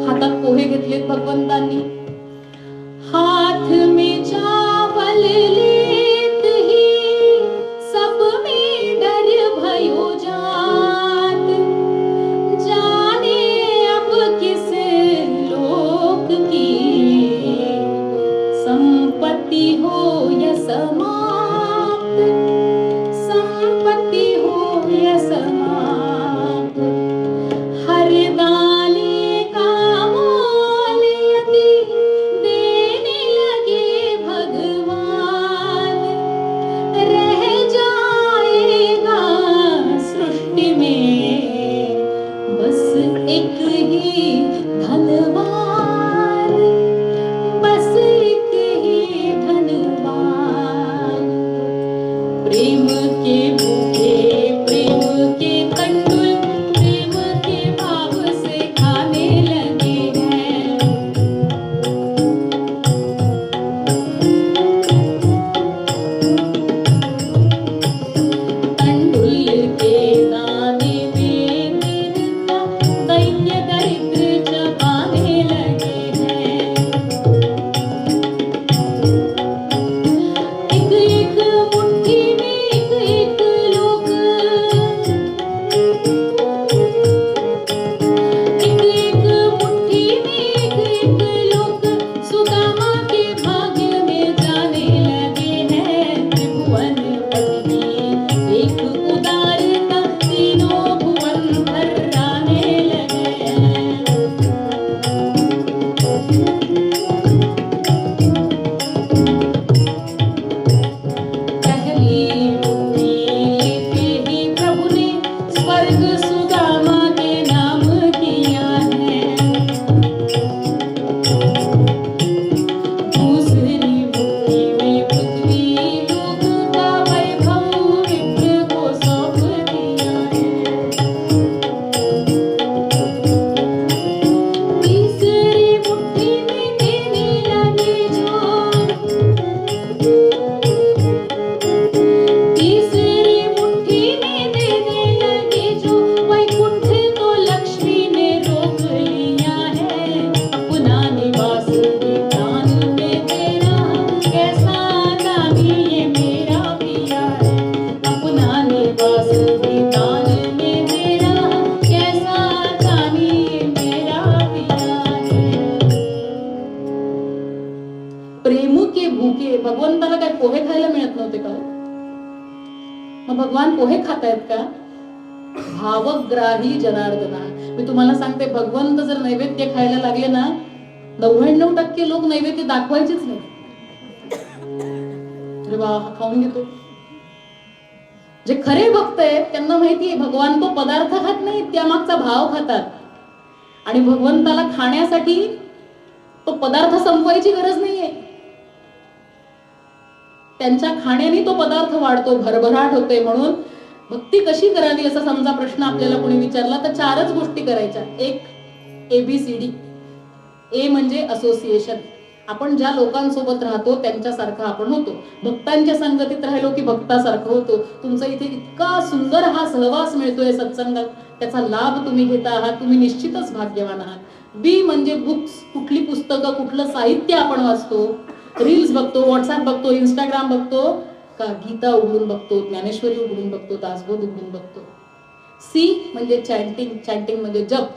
हातात पोहे घेतलेत भगवंतांनी. हाथ में चावल लेत ही, सब में डर भयो जात. जाने अब किस लोक की, संपत्ति हो या समाप्त. संपत्ति हो या समाप्त. हरदाने का मोल यदि देने लगे भगवान, रह जाएगा सृष्टि में बस एक ही धनवान. बस एक ही धनवान. प्रेम के भूखे प्रेम के तंडुल, प्रेम के भाव से खाने लगे हैं. तंडुल के दाने में दीनता, दैन्य दरिद्र चबाने लगे हैं. एक एक मुट्ठी में एक एक लोग, एक एक मुट्ठी में एक एक लोग, सुदामा के भाग्य में जाने लगे हैं. त्रिभुवन पति एक उदारता, तीनों भुवन भर्राने लगे हैं. पहली मुट्ठी लेते ही प्रभु ने स्वर्ग सुदामा के नाम किया है. दूसरी मुट्ठी में पृथ्वी लोक का वैभव विप्र को सौंप दिया है. तीसरी मुट्ठी में देने लगे जो, तीसरी मुट्ठी में देने लगे जो, वैकुंठ तो लक्ष्मी ने रोक लिया है. अपना निवास दान में तेरा, कैसा दानी ये मेरा पिया है. अपना निवास दान में तेरा, कैसा दानी ये मेरा पिया है. प्रेम के भूके. भगवंताला काय पोहे खायला मिळत नव्हते का? मग भगवान पोहे खातायत का? भावग्राही जनार्दना. मी तुम्हाला सांगते, भगवंत जर नैवेद्य खायला लागले ना, 99% लोक नैवेद्य दाखवायचेच नाही. अरे वा, हा खाऊन घेतो. जे खरे भक्त आहेत त्यांना माहितीये भगवान तो पदार्थ खात नाही, त्यामागचा भाव खातात. आणि भगवंताला खाण्यासाठी तो पदार्थ संपवायची गरज नाहीये. त्यांच्या खाण्याने तो पदार्थ वाढतो, भरभराट होते. म्हणून भक्ती कशी करावी असा समजा प्रश्न आपल्याला कोणी विचारला तर 4च गोष्टी करायच्या. एक, ABCD. ए म्हणजे असोसिएशन. आपण ज्या लोकांसोबत राहतो त्यांच्यासारखं आपण होतो. भक्तांच्या संगतीत राहिलो की भक्तासारखं होतो. तुमचा इथे इतका सुंदर हा सहवास मिळतोय सत्संगात, त्याचा लाभ तुम्ही घेता आहात, तुम्ही निश्चितच भाग्यवान आहात. बी म्हणजे बुक्स. कुठली पुस्तकं, कुठलं साहित्य आपण वाचतो, रील्स बघतो, व्हॉट्सअप बघतो, इंस्टाग्राम बघतो का गीता उघडून बघतो, ज्ञानेश्वरी उघडून बघतो, दासबोध उघडून बघतो. सी म्हणजे चॅन्टिंग. चॅन्टिंग म्हणजे जप.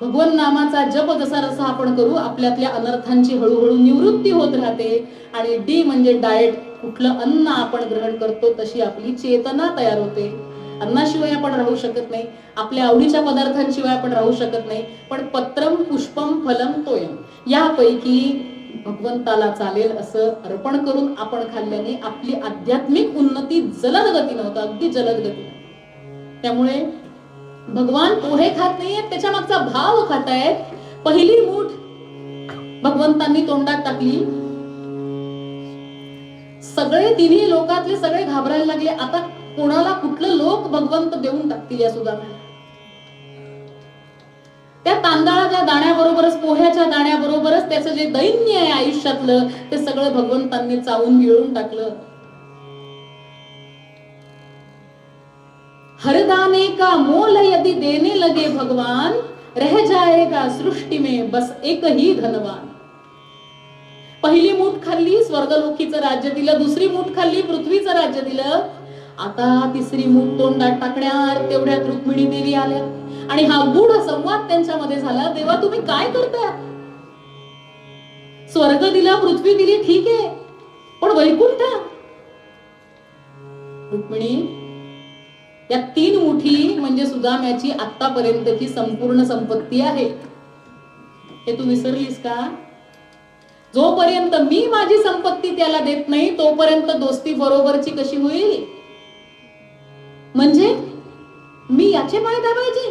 भगवन नामाचा जप जसा रसा आपण करू, आपल्यातल्या अनर्थांची हळूहळू निवृत्ती होत राहते. आणि डी म्हणजे डाएट. कुठलं अन्न आपण ग्रहण करतो तशी आपली चेतना तयार होते. अन्नाशिवाय आपण राहू शकत नाही, आपल्या आवडीच्या पदार्थांशिवाय आपण राहू शकत नाही. पण पत्रम पुष्पम फलम तोयम यापैकी भगवंताला चालेल असं अर्पण करून आपण खाल्ल्याने आपली आध्यात्मिक उन्नती जलद गतीनं होतं, अगदी जलद गतीनं. त्यामुळे भगवान पोहे खात नाहीयेत, त्याच्या मागचा भाव खातायत. पहिली मूठ भगवंतांनी तोंडात टाकली, सगळे तिन्ही लोकातले सगळे घाबरायला लागले. आता कोणाला कुठलं लोक भगवंत देऊन टाकतील या सुदाम्याला. त्या तांदळाच्या दाण्याबरोबरच, पोह्याच्या दाण्याबरोबरच त्याचं जे दैन्य आहे आयुष्यातलं ते सगळं भगवंतांनी चावून गिळून टाकलं. हर दाने का मोल यदि देने लगे भगवान, रह जाएगा सृष्टि में बस एक ही धनवान. पहिली मूठ खाल्ली, स्वर्गलोकीचं राज्य दिलं. दुसरी मूठ खाल्ली, पृथ्वीचं राज्य दिलं. आता तिसरी मूठ तोंडात टाकण्यात तेवढ्यात रुक्मिणी देवी आल्या आणि हा गूढ संवाद त्यांच्यामध्ये झाला. देवा तुम्ही काय करताय? स्वर्ग दिला, पृथ्वी दिली, ठीक आहे, पण वैकुंठ? रुक्मिणी, या 3 मुठी म्हणजे सुदाम्याची आतापर्यंतची संपूर्ण संपत्ती आहे. हे तू विसरलीस का? जोपर्यंत मी माझी संपत्ती त्याला देत नाही तोपर्यंत दोस्ती बरोबरची कशी होईल? म्हणजे मी याचे पाय दाबायचे?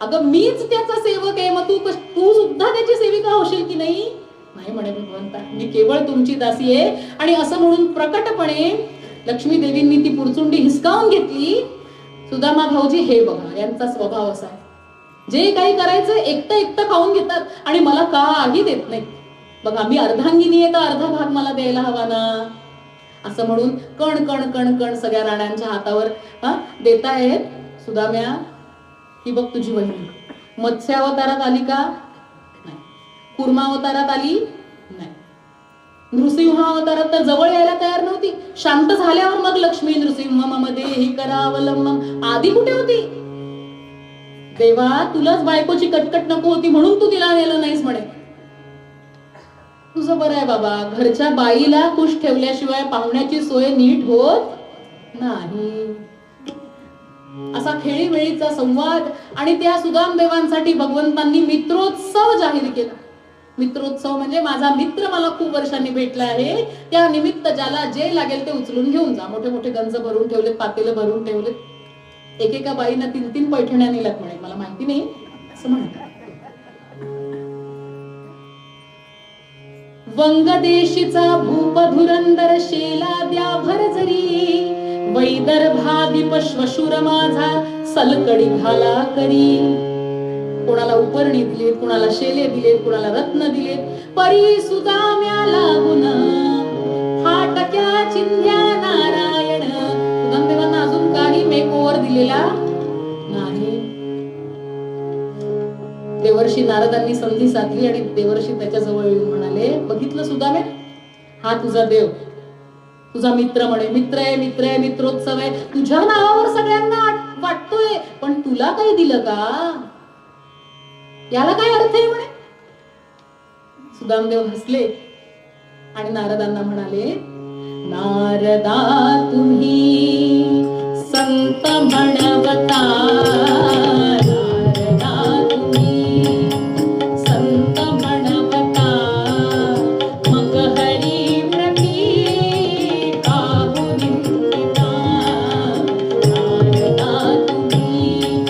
अगं मीच त्याचा सेवक आहे, मग तू सुद्धा त्याची सेविका होशील की नाही? नाही म्हणे भगवंता, मी केवळ तुमची दासी आहे. आणि असं म्हणून प्रकटपणे लक्ष्मी देवींनी ती पुरचुंडी हिसकावून घेतली. सुदामा भाऊजी हे बघा, यांचा स्वभाव असा आहे, जे काही करायचं एकटं खाऊन घेतात आणि मला काही देत नाही. बघा मी अर्धांगिनी आहे तर अर्धा भाग मला द्यायला हवा ना. असं म्हणून कण कण कण कण सगळ्या राण्यांच्या हातावर देतायत. सुदाम्या, ही बघ तुझी बहीण मत्स्य अवतारात आली का? नाही. कुर्मा अवतारात आली? नाही. नृसिंह अवतारात तर जवळ यायला तयार नव्हती. शांत झाल्यावर मग लक्ष्मी नृसिंह मम देही करावलंबम आधी कुठे होती? देवा तुलाच बायकोची कटकट नको होती म्हणून तू तिला नेलं नाहीस म्हणे. तुझं बरं आहे बाबा, घरच्या बाईला खुश ठेवल्याशिवाय पाहुण्याची सोय नीट होत नाही. असा खेळीमेळीचा संवाद. आणि त्या सुदाम देवांसाठी भगवंतांनी मित्रोत्सव जाहीर केला. मित्रोत्सव म्हणजे माझा मित्र मला खूप वर्षांनी भेटला आहे, त्या निमित्त ज्याला जे लागेल ते उचलून घेऊन जा. मोठे मोठे गंज भरून ठेवलेत, पातेलं भरून ठेवलेत. एकेका बाईनं 3-3 पैठण्या नेल्यात म्हणे, मला माहिती नाही असं म्हणतात. वंगदेशीचा भूप धुरंदर शेला द्या भरजरी, वैदर्भादीप श्वशुर माझा सलकडी घाला करी. कोणाला उपरणी दिलेत, कोणाला शेले दिलेत, कोणाला रत्न दिलेत. परी सुदाम्या लागून फाटक्या चिंध्या नारायण. सुदामदेवांना अजून काही मेकओव्हर दिलेला नाही. देवर्षी नारदांनी संधी साधली आणि देवर्षी त्याच्या जवळ येऊन म्हणाले, बघितलं सुदाम्या, हा तुझा देव, तुझा मित्र म्हणे. मित्र आहे, मित्र आहे, मित्रोत्सव आहे, तुझ्या नावावर सगळ्यांना वाटतोय, पण तुला काही दिलं का? याला काय अर्थ आहे म्हणे. सुदामदेव हसले आणि नारदांना म्हणाले, नारदा तुम्ही संत म्हणवता, नारदा तुम्ही संत म्हणवता, मग हरी प्रती काहू निंदिता. नारदा तुम्ही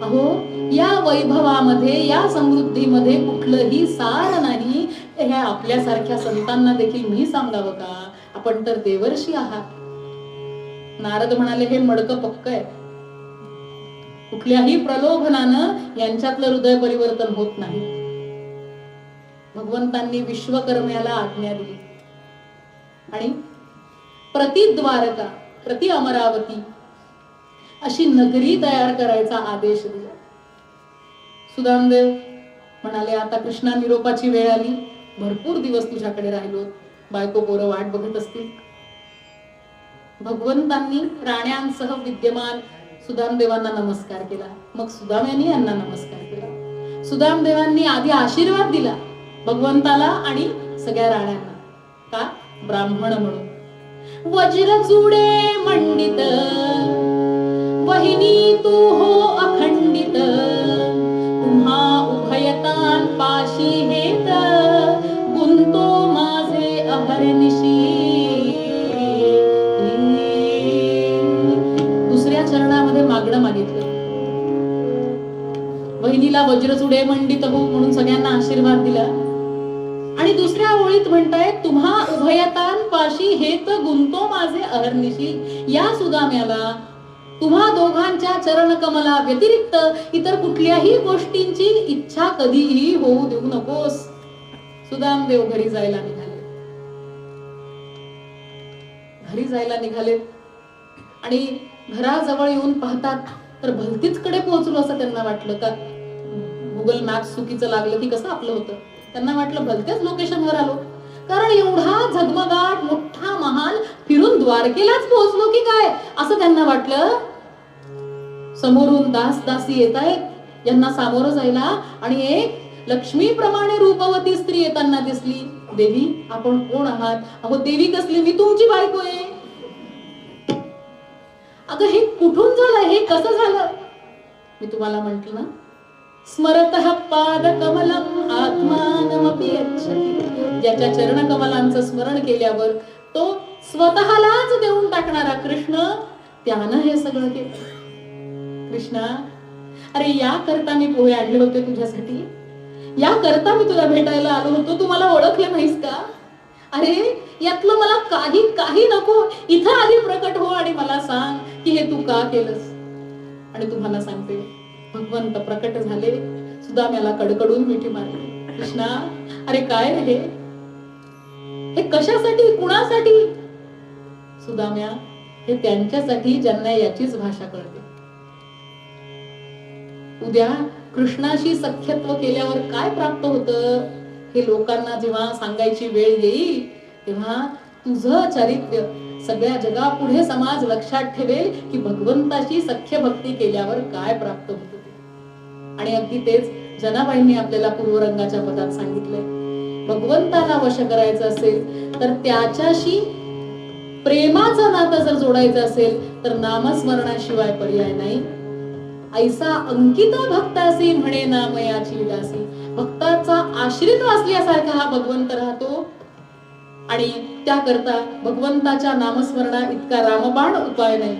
अहो, या वैभवामध्ये, या समृद्धीमध्ये कुठलंही सार नाही. ह्या आपल्यासारख्या संतांना देखील मी सांगावं का? आपण तर देवर्षी आहात. नारद म्हणाले, हे मडकं पक्क आहे. कुठल्याही प्रलोभनानं यांच्यातलं हृदय परिवर्तन होत नाही. भगवंतांनी विश्वकर्म्याला आज्ञा दिली आणि प्रतिद्वारका, प्रति अमरावती अशी नगरी तयार करायचा आदेश दिला. सुदामदेव म्हणाले, आता कृष्णा निरोपाची वेळ आली. भरपूर दिवस तुझ्याकडे राहिलो. बायको पोरं वाट बघत असतील. भगवंतांनी राण्यांसह विद्यमान सुदामदेवांना नमस्कार केला. मग सुदाम्यांनी यांना नमस्कार केला. सुदामदेवांनी आधी आशीर्वाद दिला भगवंताला आणि सगळ्या राण्यांना. का? ब्राह्मण म्हणून. वज्र चुडे मंडित वहिनी तू हो अखंडित, तुम्हा उभयतान पाशी हेत, गुंतो माझे अहर्निशी. दुसऱ्या चरणामध्ये मागणं मागितलं. वहिनीला वज्रचुडे मंडित हो म्हणून सगळ्यांना आशीर्वाद दिला. आणि दुसऱ्या ओळीत म्हणताय, तुम्हा उभयतान पाशी हेत, गुंतो माझे अहर्निशी. या सुदाम्याला तुम्हा दोघांच्या चरण कमला व्यतिरिक्त इतर कुठल्याही गोष्टींची इच्छा कधीही होऊ देऊ नकोस. सुदामदेव घरी जायला निघाले. घरी जायला निघाले आणि घराजवळ येऊन पाहतात तर भलतीच कडे पोहोचलो असं त्यांना वाटलं. का गुगल मॅप्स चुकीचं लागलं की कसं आपलं होतं. त्यांना वाटलं भलत्याच लोकेशनवर आलो. कारण एवढा झगमगाट मोठा महाल फिरून द्वारकेलाच पोहोचलो की काय असं त्यांना वाटलं. समोरून दास दासी येत आहेत, यांना सामोरं जायला, आणि एक लक्ष्मीप्रमाणे रूपवती स्त्री येताना दिसली. देवी, आपण कोण आहात? अहो देवी कसली, मी तुमची बायको आहे. अगं हे कुठून झालं, हे कसं झालं? मी तुम्हाला म्हंटल ना, स्मरतः पाद कमलम आत्मानमपि यच्छति. ज्याच्या चरण कमलांचं स्मरण केल्यावर तो स्वतःलाच देऊन टाकणारा कृष्ण, त्यानं हे सगळं केलं. कृष्णा, अरे या करता मी पोहे आणले होते तुझ्यासाठी. या करता मी तुला भेटायला आलो होतो. तू मला ओळखलं नाहीस का? अरे यातलं मला काही काही नको. इथं आधी प्रकट हो आणि मला सांग की हे तू का केलंस. आणि तुम्हाला सांगते, भगवंत प्रकट झाले. सुदाम्याला कडकडून मिठी मारली. कृष्णा, अरे काय रे हे कशासाठी, कुणासाठी? सुदाम्या, हे त्यांच्यासाठी ज्यांना याचीच भाषा कळते. उद्या कृष्णाशी सख्यत्व केल्यावर काय प्राप्त होतं हे लोकांना जेव्हा सांगायची वेळ येईल तेव्हा तुझं चरित्र सगळ्या जगापुढे समाज लक्षात ठेवेल की भगवंताशी सख्य भक्ती केल्यावर काय प्राप्त होतं ते. आणि अगदी तेच जनाबाईंनी आपल्याला पूर्वरंगाच्या पदात सांगितलंय. भगवंताला वश करायचं असेल तर त्याच्याशी प्रेमाचं नातं जर जोडायचं असेल तर नामस्मरणाशिवाय पर्याय नाही. ऐसा अंकित भक्तासी म्हणे नामयाची दासी. भक्ताचा आश्रित असल्यासारखा हा भगवंत राहतो. आणि त्याकरता भगवंताच्या नामस्मरणा इतका रामबाण उपाय नाही.